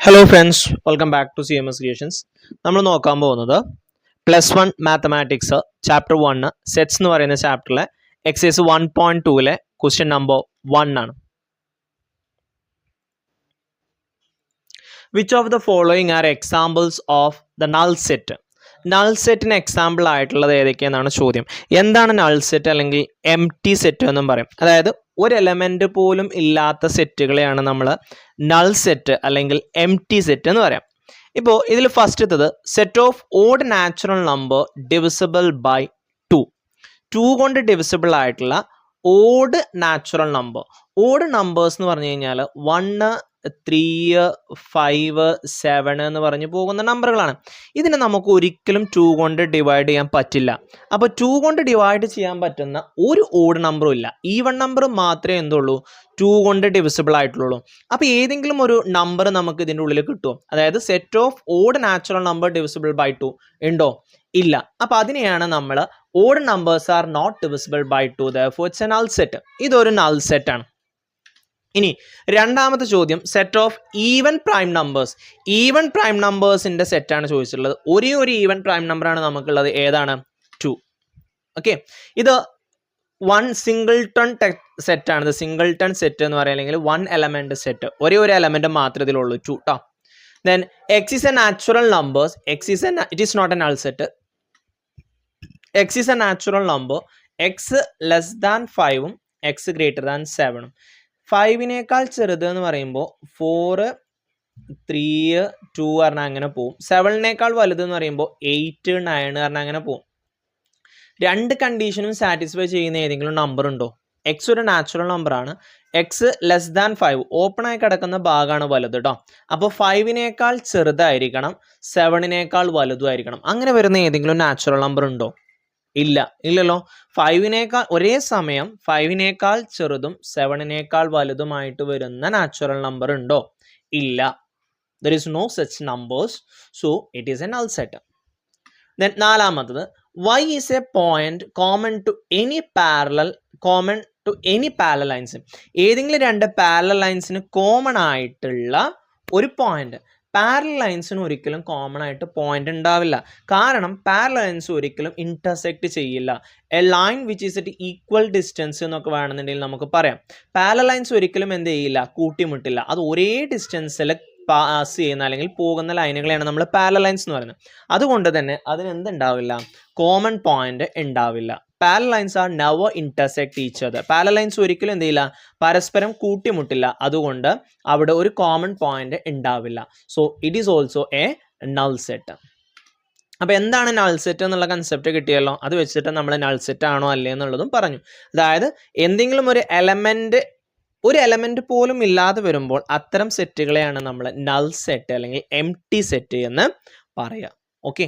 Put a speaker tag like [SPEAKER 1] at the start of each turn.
[SPEAKER 1] Hello friends, welcome back to CMS creations. നമ്മൾ നോക്കാൻ പോകുന്നത് +1 മാത്തമാറ്റിക്സ് ചാപ്റ്റർ 1 സെറ്റ്സ് എന്ന് പറയുന്ന ചാപ്റ്ററിലെ എക്സസൈസ് 1.2 ക്വസ്റ്റ്യൻ നമ്പർ 1 ആണ്. Which of the following are examples of the null set? Null സെറ്റിന് example ആയിട്ടുള്ളത് ഏതൊക്കെയെന്നാണ് ചോദ്യം. എന്താണ് നൾ സെറ്റ് അല്ലെങ്കിൽ എംപ്റ്റി സെറ്റ് എന്നും പറയും. അതായത് ഒരു എലമെന്റ് പോലും ഇല്ലാത്ത സെറ്റുകളെയാണ് നമ്മൾ നൾ സെറ്റ് അല്ലെങ്കിൽ എംപ്റ്റി സെറ്റ് എന്ന് പറയാം. ഇപ്പോൾ ഇതിൽ ഫസ്റ്റത്തത് set of odd natural number divisible by 2 കൊണ്ട് ഡിവിസിബിൾ ആയിട്ടുള്ള odd natural number. Odd numbers എന്ന് പറഞ്ഞു കഴിഞ്ഞാൽ 1, 3, 5, 7 എന്ന് പറഞ്ഞു പോകുന്ന നമ്പറുകളാണ്. ഇതിനെ നമുക്ക് ഒരിക്കലും 2 കൊണ്ട് ഡിവൈഡ് ചെയ്യാൻ പറ്റില്ല. അപ്പോൾ 2 കൊണ്ട് ഡിവൈഡ് ചെയ്യാൻ പറ്റുന്ന ഒരു ഓഡ് നമ്പറും ഇല്ല. ഈവൺ നമ്പർ മാത്രമേ എന്തുള്ളൂ 2 കൊണ്ട് ഡിവിസിബിൾ ആയിട്ടുള്ളൂ. അപ്പോൾ ഏതെങ്കിലും ഒരു നമ്പർ നമുക്ക് ഇതിൻ്റെ ഉള്ളിൽ കിട്ടുമോ? അതായത് set of odd natural number divisible by 2 ഉണ്ടോ? ഇല്ല. അപ്പോൾ അതിനെയാണ് നമ്മൾ odd numbers are not divisible by 2, therefore it's a null set. ഇതൊരു null set ആണ്. ഇനി രണ്ടാമത്തെ ചോദ്യം set of even prime numbers. Even prime നമ്പേഴ്സിന്റെ സെറ്റാണ് ചോദിച്ചിട്ടുള്ളത്. ഒരേ ഒരു ഈവൻ പ്രൈം നമ്പറാണ് നമുക്കുള്ളത്. ഏതാണ്? 2. ഓക്കെ, ഇത് 1 സിംഗിൾട്ടൺ സെറ്റാണ്. ഇത് സിംഗിൾട്ടൺ സെറ്റ് എന്ന് പറയുക, അല്ലെങ്കിൽ 1 എലമെന്റ് സെറ്റ്. ഒരേ ഒരു എലമെന്റ് മാത്രമേ ഇതിലുള്ളൂ, 2 ട്ടോ. Then X is a natural numbers. It is not a null set. X is a natural number. X less than 5ഉം എക്സ് ഗ്രേറ്റർ ദാൻ 7ഉം. 5നേക്കാൾ ചെറുത് എന്ന് പറയുമ്പോൾ 4, 3, 2 പറഞ്ഞാൽ അങ്ങനെ പോവും. 7നേക്കാൾ വലുത് എന്ന് പറയുമ്പോൾ 8, 9 പറഞ്ഞാൽ അങ്ങനെ പോവും. രണ്ട് കണ്ടീഷനും സാറ്റിസ്ഫൈ ചെയ്യുന്ന ഏതെങ്കിലും നമ്പർ ഉണ്ടോ? എക്സ് ഒരു നാച്ചുറൽ നമ്പറാണ്. എക്സ് ലെസ് ദാൻ 5 ഓപ്പൺ ആയി കിടക്കുന്ന ഭാഗമാണ് വലുത് കേട്ടോ. അപ്പോൾ 5നേക്കാൾ ചെറുതായിരിക്കണം, 7നേക്കാൾ വലുതുമായിരിക്കണം. അങ്ങനെ വരുന്ന ഏതെങ്കിലും നാച്ചുറൽ നമ്പർ ഉണ്ടോ? ഇല്ലല്ലോ. 5നേക്കാൾ ഒരേ സമയം 5നേക്കാൾ ചെറുതും 7നേക്കാൾ വലുതുമായിട്ട് വരുന്ന നാച്ചുറൽ നമ്പർ ഉണ്ടോ? ഇല്ല. There is no such numbers, so it is a null set. Then നാലാമത്തത് y is a point common to any parallel lines. ഏതെങ്കിലും രണ്ട് പാരലൽ ലൈൻസിന് കോമൺ ആയിട്ടുള്ള ഒരു പോയിന്റ്. പാരലൽ ലൈൻസിന് ഒരിക്കലും കോമൺ ആയിട്ട് പോയിന്റ് ഉണ്ടാവില്ല. കാരണം പാരലൽ ലൈൻസ് ഒരിക്കലും ഇന്റർസെക്ട് ചെയ്യില്ല. A line which is at equal distance എന്നൊക്കെ വേണമെന്നുണ്ടെങ്കിൽ നമുക്ക് പറയാം. പാരലൽ ലൈൻസ് ഒരിക്കലും എന്ത് ചെയ്യില്ല? കൂട്ടിമുട്ടില്ല. അത് ഒരേ ഡിസ്റ്റൻസിൽ പാസ് ചെയ്യുന്ന അല്ലെങ്കിൽ പോകുന്ന ലൈനുകളെയാണ് നമ്മൾ പാരലൽ ലൈൻസ് എന്ന് പറയുന്നത്. അതുകൊണ്ട് തന്നെ അതിന് എന്തുണ്ടാവില്ല? കോമൺ പോയിന്റ് ഉണ്ടാവില്ല. Parallel lines are never intersect each other. Parallel lines ഒരിക്കലും എന്ത് ചെയ്യില്ല? പരസ്പരം കൂട്ടിമുട്ടില്ല. അതുകൊണ്ട് അവിടെ ഒരു കോമൺ പോയിന്റ് ഉണ്ടാവില്ല. So it is also A null set. അപ്പോൾ എന്താണ് നൾ സെറ്റ് എന്നുള്ള കൺസെപ്റ്റ് കിട്ടിയല്ലോ. അത് വെച്ചിട്ട് നമ്മൾ നൾ സെറ്റ് ആണോ അല്ലേ എന്നുള്ളതും പറഞ്ഞു. അതായത് എന്തെങ്കിലും ഒരു എലമെന്റ് പോലും ഇല്ലാതെ വരുമ്പോൾ അത്തരം സെറ്റുകളെയാണ് നമ്മൾ നൾ സെറ്റ് അല്ലെങ്കിൽ എംപ്റ്റി സെറ്റ് എന്ന് പറയുക. ഓക്കെ.